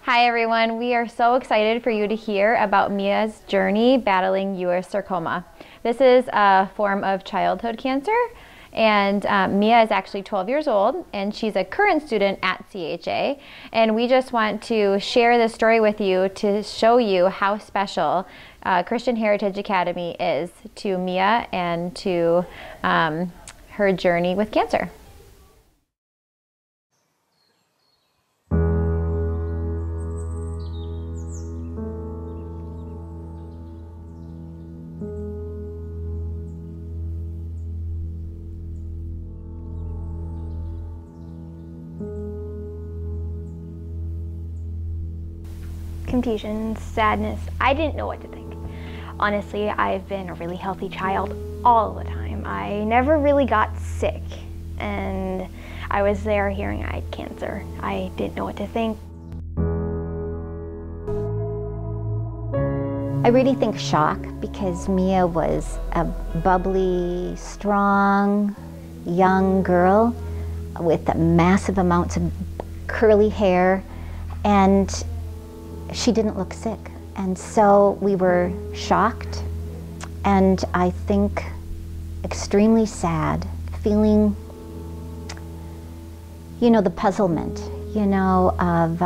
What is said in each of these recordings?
Hi everyone, we are so excited for you to hear about Mia's journey battling U.S. sarcoma. This is a form of childhood cancer, and Mia is actually 12 years old and she's a current student at CHA, and we just want to share this story with you to show you how special Christian Heritage Academy is to Mia and to her journey with cancer. Confusion, sadness. I didn't know what to think. Honestly, I've been a really healthy child all the time. I never really got sick, and I was there hearing I had cancer. I didn't know what to think. I really think shock, because Mia was a bubbly, strong, young girl with massive amounts of curly hair, and she didn't look sick. And so we were shocked, and I think extremely sad, feeling, you know, the puzzlement, you know, of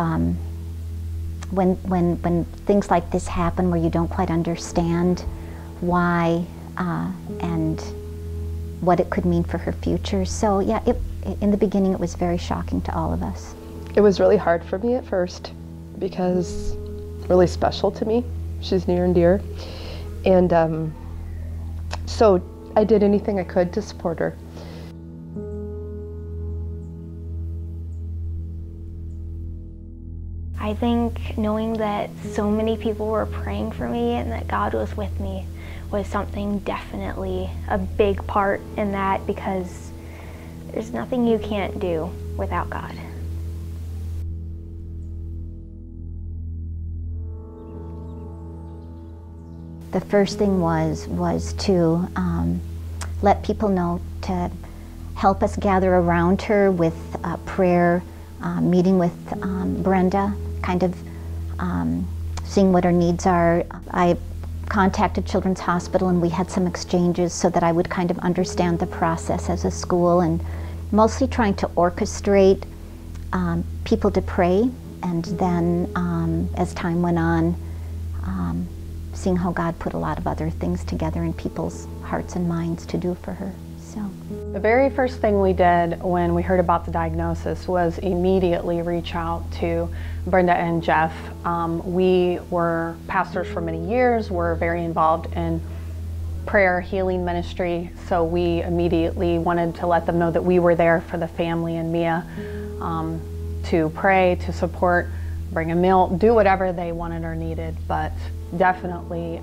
when things like this happen, where you don't quite understand why and what it could mean for her future. So yeah, in the beginning it was very shocking to all of us. It was really hard for me at first, because really special to me. She's near and dear. And so I did anything I could to support her. I think knowing that so many people were praying for me and that God was with me was something, definitely a big part in that, because there's nothing you can't do without God. The first thing was to let people know to help us gather around her with prayer, meeting with Brenda, kind of seeing what her needs are. I contacted Children's Hospital, and we had some exchanges so that I would kind of understand the process as a school, and mostly trying to orchestrate people to pray, and then as time went on, seeing how God put a lot of other things together in people's hearts and minds to do for her. So the very first thing we did when we heard about the diagnosis was immediately reach out to Brenda and Jeff. We were pastors for many years. We're very involved in prayer healing ministry, so we immediately wanted to let them know that we were there for the family and Mia, to pray, to support, bring a meal, do whatever they wanted or needed. But definitely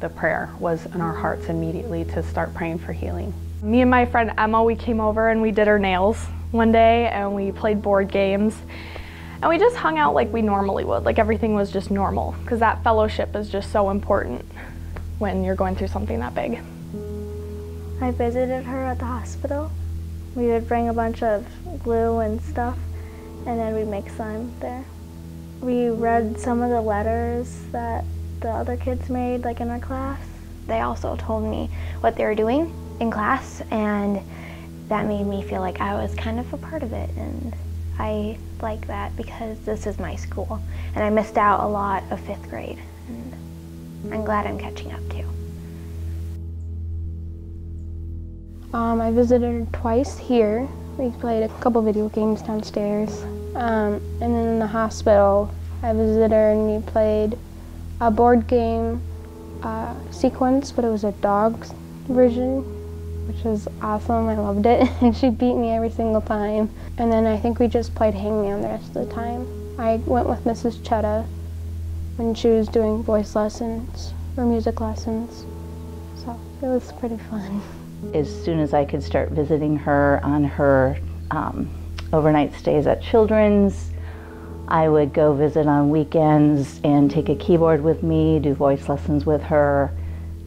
the prayer was in our hearts immediately to start praying for healing. Me and my friend Emma, we came over and we did her nails one day, and we played board games, and we just hung out like we normally would, like everything was just normal, because that fellowship is just so important when you're going through something that big. I visited her at the hospital. We would bring a bunch of glue and stuff, and then we'd make slime there. We read some of the letters that the other kids made, like in our class. They also told me what they were doing in class, and that made me feel like I was kind of a part of it, and I like that because this is my school, and I missed out a lot of 5th grade, and I'm glad I'm catching up too. I visited her twice here. We played a couple video games downstairs. And then in the hospital, I visited her and we played a board game sequence, but it was a dog's version, which was awesome. I loved it. And she beat me every single time. And then I think we just played hangman the rest of the time. I went with Mrs. Chetta when she was doing voice lessons or music lessons. So it was pretty fun. As soon as I could start visiting her on her overnight stays at Children's, I would go visit on weekends and take a keyboard with me, do voice lessons with her,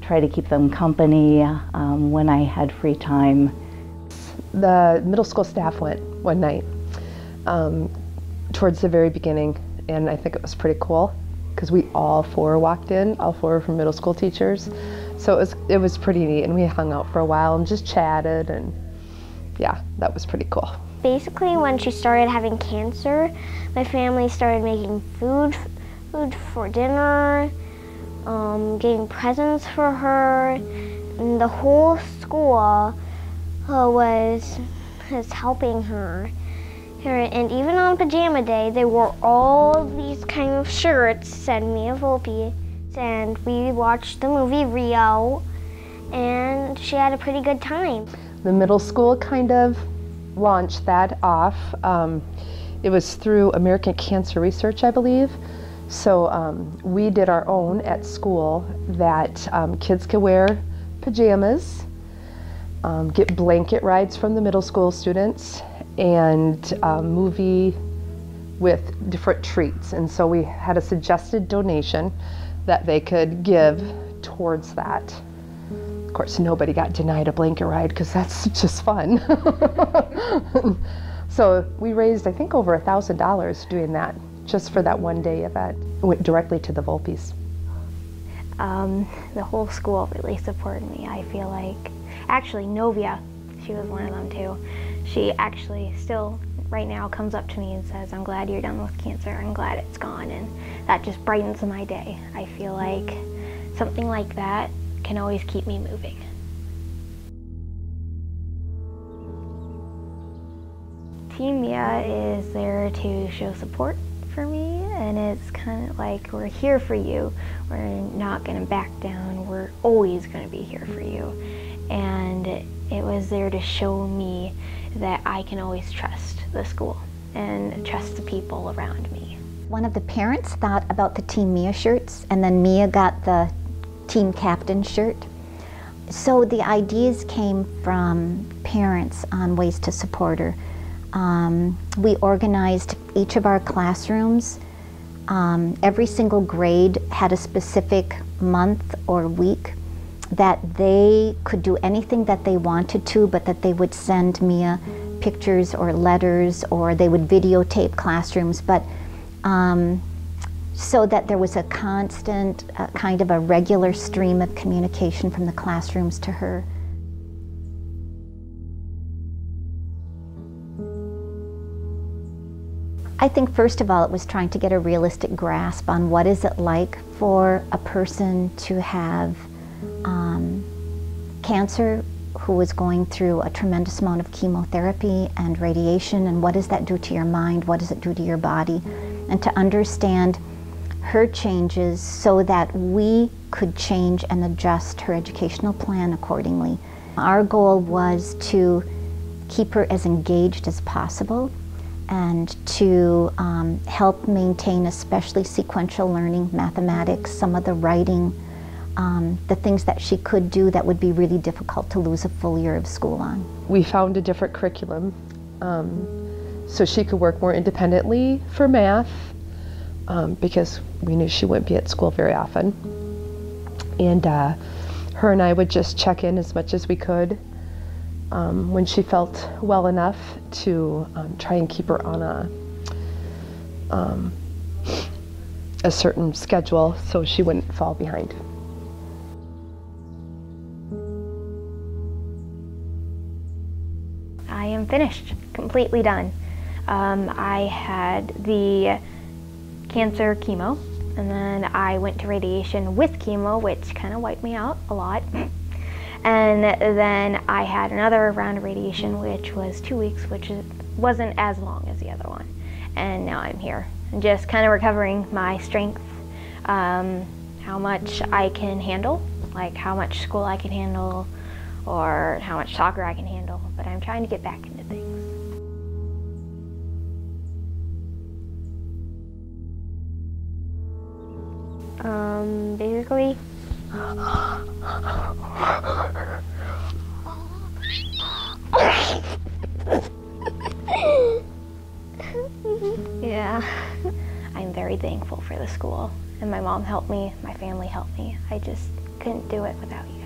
try to keep them company when I had free time. The middle school staff went one night towards the very beginning, and I think it was pretty cool because we all four walked in, all four from middle school teachers. So it was pretty neat, and we hung out for a while and just chatted, and yeah, that was pretty cool. Basically, when she started having cancer, my family started making food for dinner, getting presents for her, and the whole school was helping her. And even on pajama day, they wore all these kind of shirts, said Mia Volpe, and we watched the movie Rio, and she had a pretty good time. The middle school kind of launched that off. It was through American Cancer Research, I believe. So we did our own at school that kids could wear pajamas, get blanket rides from the middle school students, and a movie with different treats. And so we had a suggested donation that they could give towards that. Of course, nobody got denied a blanket ride because that's just fun. So we raised, I think, over $1,000 doing that, just for that one day event. It went directly to the Volpes. The whole school really supported me, I feel like. Actually, Novia, she was one of them too. She actually still, right now, comes up to me and says, "I'm glad you're done with cancer. I'm glad it's gone." And that just brightens my day. I feel like something like that can always keep me moving. Team Mia is there to show support for me, and it's kind of like, we're here for you. We're not going to back down. We're always going to be here for you. And it was there to show me that I can always trust the school and trust the people around me. One of the parents thought about the Team Mia shirts, and then Mia got the team captain shirt. So the ideas came from parents on ways to support her. We organized each of our classrooms. Every single grade had a specific month or week that they could do anything that they wanted to, but that they would send Mia pictures or letters, or they would videotape classrooms, but so that there was a constant, kind of a regular stream of communication from the classrooms to her. I think first of all it was trying to get a realistic grasp on what is it like for a person to have cancer who is going through a tremendous amount of chemotherapy and radiation, and what does that do to your mind, what does it do to your body, and to understand her changes so that we could change and adjust her educational plan accordingly. Our goal was to keep her as engaged as possible and to help maintain especially sequential learning, mathematics, some of the writing, the things that she could do that would be really difficult to lose a full year of school on. We found a different curriculum so she could work more independently for math because we knew she wouldn't be at school very often. And her and I would just check in as much as we could when she felt well enough to try and keep her on a certain schedule so she wouldn't fall behind. I am finished, completely done. I had the cancer chemo, and then I went to radiation with chemo, which kind of wiped me out a lot. And then I had another round of radiation, which was 2 weeks, which wasn't as long as the other one. And now I'm here, and just kind of recovering my strength, how much I can handle, like how much school I can handle, or how much soccer I can handle, but I'm trying to get back into things. Basically, yeah, I'm very thankful for the school, and my mom helped me, my family helped me. I just couldn't do it without you.